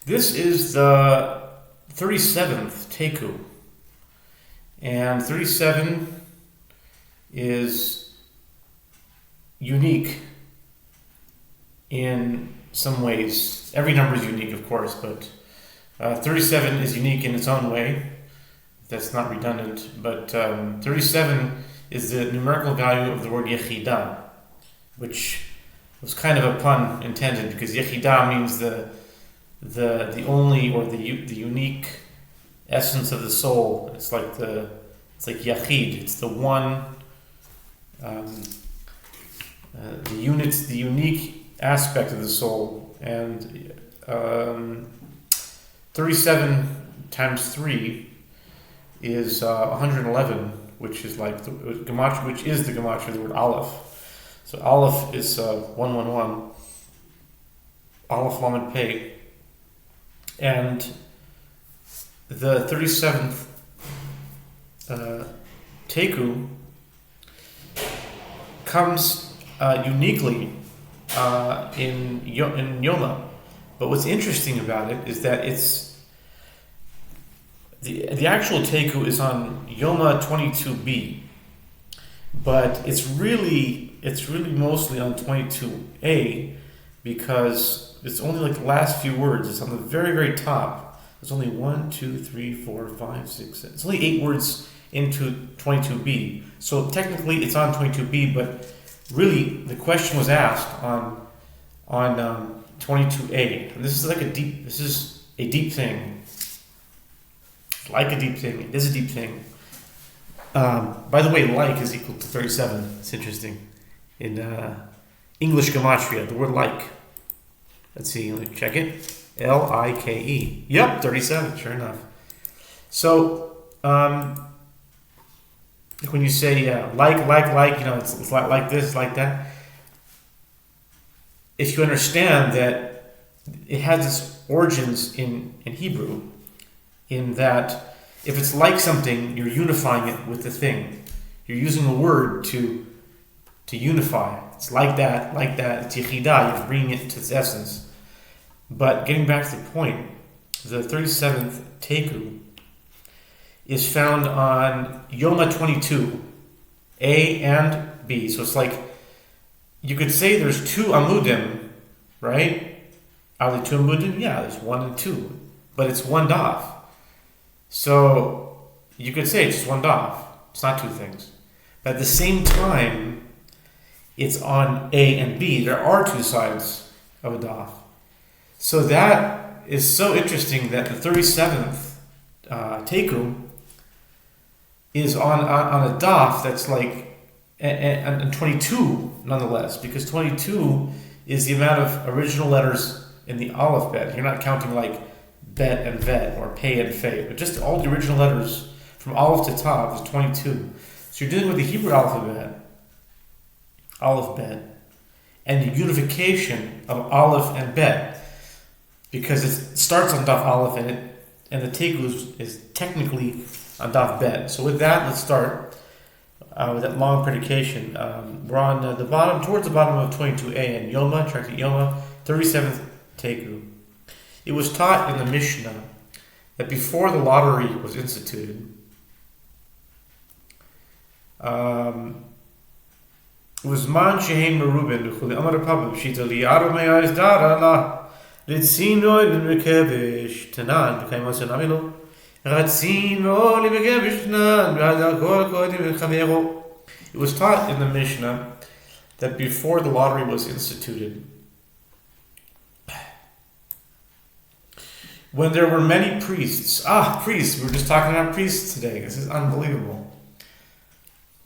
This is the 37th Taiku. And 37 is unique in some ways. Every number is unique, of course, but 37 is unique in its own way. That's not redundant, but 37 is the numerical value of the word Yechidah, which was kind of a pun intended because Yechidah means the only or the unique essence of the soul. It's like Yachid. It's the one, the unique aspect of the soul. And 37 times 3 is 111, which is like the gematria, which is the gematria of the word Aleph. So Aleph is 111. Aleph Lamed Pei. And the 37th Taiku comes uniquely in Yoma. But what's interesting about it is that it's the actual Taiku is on Yoma 22b, but it's really mostly on 22a because it's only like the last few words. It's on the very, very top. There's only 1, 2, 3, 4, 5, 6, 7. It's only 8 words into 22b. So technically it's on 22b, but really the question was asked on 22a. And this is a deep thing. It's like a deep thing. It is a deep thing. By the way, like is equal to 37. It's interesting. In English gematria, the word like. Let's see, let me check it. Like. Yep, 37, sure enough. So, when you say like, it's like this, like that. If you understand that it has its origins in Hebrew, in that if it's like something, you're unifying it with the thing. You're using a word to unify. It's like that, it's Yechidah, you're bringing it to its essence. But getting back to the point, the 37th Taiku is found on Yoma 22, A and B. So it's like, you could say there's 2 Amudim, right? Are there 2 Amudim? Yeah, there's 1 and 2. But it's 1 daf. So you could say it's just 1 daf. It's not 2 things. But at the same time, it's on A and B. There are 2 sides of a daf. So that is so interesting that the 37th Taiku is on a daf that's like and 22 nonetheless, because 22 is the amount of original letters in the Aleph bet. You're not counting like bet and vet or pay and fay, but just all the original letters from Aleph to Tav is 22. So you're dealing with the Hebrew alphabet, Aleph bet, and the unification of Aleph and bet. Because it starts on Daf Aleph and the Taiku is technically on Daf Bet. So with that, let's start with that long predication. We're on the bottom, towards the bottom of 22a and Yoma, track to Yoma, 37th Taiku. It was taught in the Mishnah that before the lottery was instituted, it was Man Shehein Merubin, Chuli Amar Pabba, Shita Liyaro Meya is Dara La. Ritzino Limkevish Tanan became also Namilo. Ratzino Limkevish Nan Radakor Kodim Chamero. It was taught in the Mishnah that before the lottery was instituted, when there were many priests, priests, we were just talking about priests today. This is unbelievable.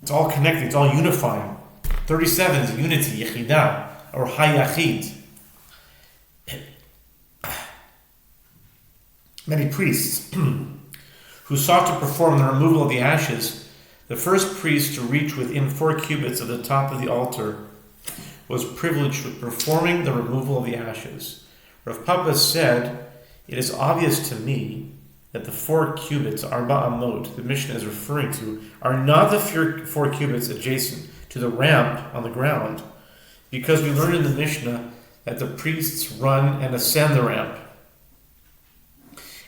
It's all connected, it's all unifying. 37 is unity, Yechidah, or Hayachid. Many priests who sought to perform the removal of the ashes. The first priest to reach within 4 cubits of the top of the altar was privileged with performing the removal of the ashes. Rav Papa said, "It is obvious to me that the 4 cubits, Arba Amot, the Mishnah is referring to, are not the 4 cubits adjacent to the ramp on the ground, because we learned in the Mishnah that the priests run and ascend the ramp.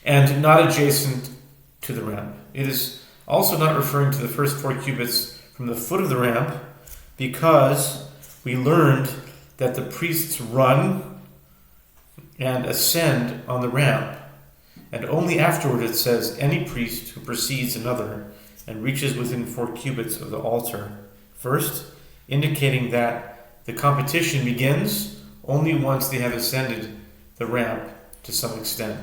and not adjacent to the ramp. It is also not referring to the first 4 cubits from the foot of the ramp, because we learned that the priests run and ascend on the ramp, and only afterward it says, any priest who precedes another and reaches within 4 cubits of the altar first, indicating that the competition begins only once they have ascended the ramp to some extent.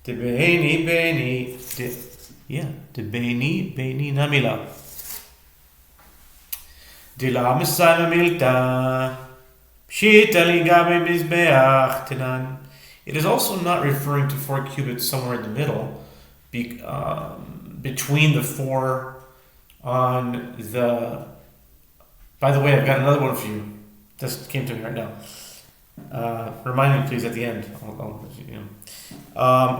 De beini namila. De la misayma milta. Pshita ligabe mizbeach tenan. It is also not referring to 4 cubits somewhere in the middle, between the 4 on the... By the way, I've got another one for you. Just came to me right now. Remind me, please, at the end.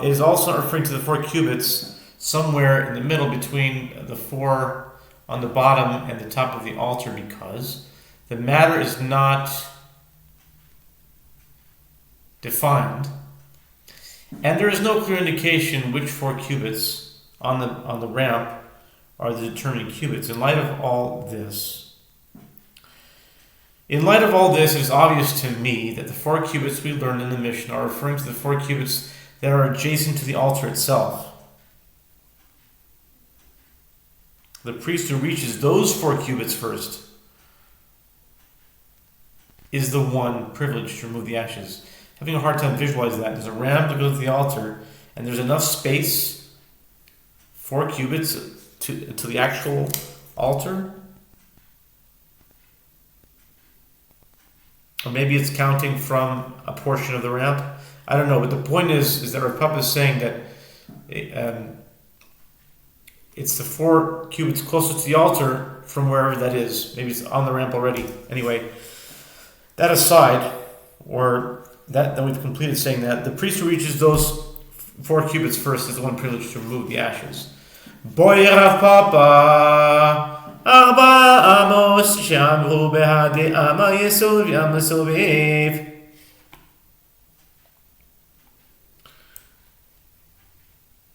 It is also not referring to the 4 cubits somewhere in the middle between the 4 on the bottom and the top of the altar, because the matter is not defined, and there is no clear indication which 4 cubits on the ramp are the determining cubits. In light of all this, it is obvious to me that the 4 cubits we learned in the Mishnah are referring to the 4 cubits that are adjacent to the altar itself. The priest who reaches those 4 cubits first is the one privileged to remove the ashes. Having a hard time visualizing that. There's a ramp that goes to the altar, and there's enough space, 4 cubits to the actual altar. Or maybe it's counting from a portion of the ramp. I don't know, but the point is that Rav Papa is saying that it's the 4 cubits closer to the altar from wherever that is. Maybe it's on the ramp already. Anyway, that aside, or that we've completed saying that, the priest who reaches those 4 cubits first is the one privileged to remove the ashes. Boy Rav Papa, Arba Amos Shamru Behade Ama Yesod Yama Sobev.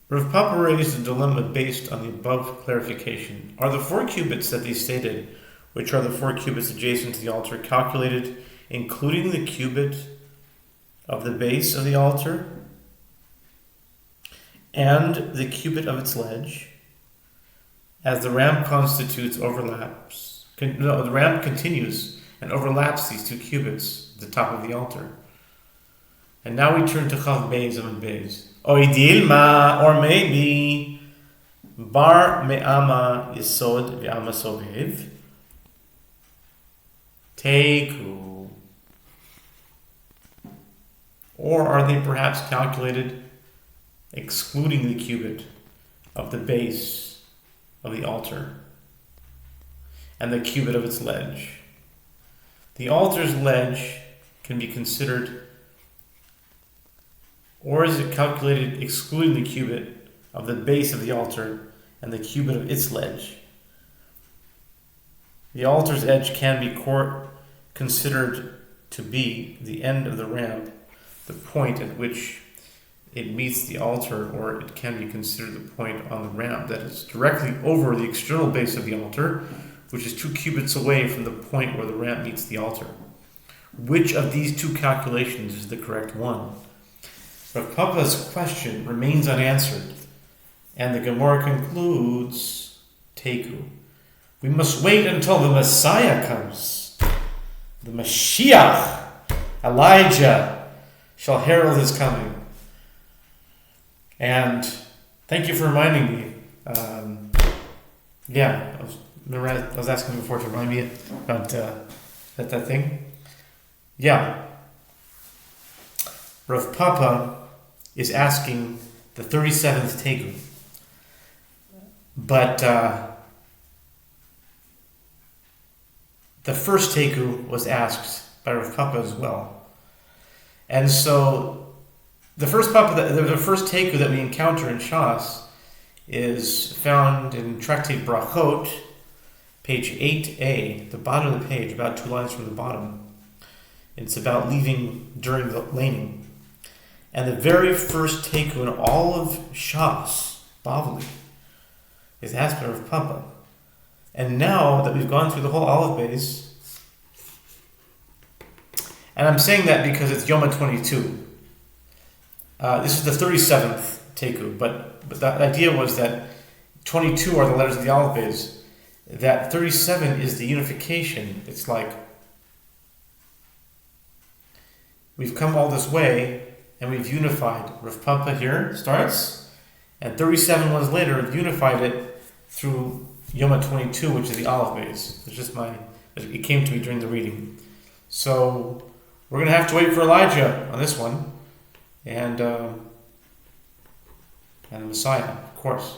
Rav Papa raised a dilemma based on the above clarification. Are the 4 cubits that they stated, which are the 4 cubits adjacent to the altar, calculated including the cubit of the base of the altar and the cubit of its ledge, as the ramp the ramp continues and overlaps these 2 cubits at the top of the altar. And now we turn to Chav Beis and Beis. Oidilma, or maybe Bar Me'ama Yesod V'Ama Sovev Taiku. Or are they perhaps calculated excluding the cubit of the base of the altar and the cubit of its ledge? The altar's ledge can be considered, or is it calculated excluding the cubit of the base of the altar and the cubit of its ledge? The altar's edge can be considered to be the end of the ramp, the point at which it meets the altar, or it can be considered the point on the ramp that is directly over the external base of the altar, which is 2 cubits away from the point where the ramp meets the altar. Which of these 2 calculations is the correct one? Rav Papa's question remains unanswered, and the Gemara concludes, Taiku. We must wait until the Messiah comes. The Mashiach, Elijah, shall herald his coming. And thank you for reminding me. I was asking before to remind me about that thing. Yeah. Rav Papa is asking the 37th Taiku. But the first Taiku was asked by Rav Papa as well. And so the first Taiku that we encounter in Shas is found in Tractate Brachot, page 8a, the bottom of the page, about 2 lines from the bottom. It's about leaving during the laning. And the very first Taiku in all of Shas, Bavli, is asked by Rav Papa. And now that we've gone through the whole Aleph Beis, and I'm saying that because it's Yoma 22. This is the 37th Taiku, but the idea was that 22 are the letters of the Aleph Beis. That 37 is the unification. It's like we've come all this way and we've unified. Rav Papa here starts, and 37 ones later we've unified it through Yoma 22, which is the Aleph Beis. It's just it came to me during the reading. So we're going to have to wait for Elijah on this one, and the Messiah, of course.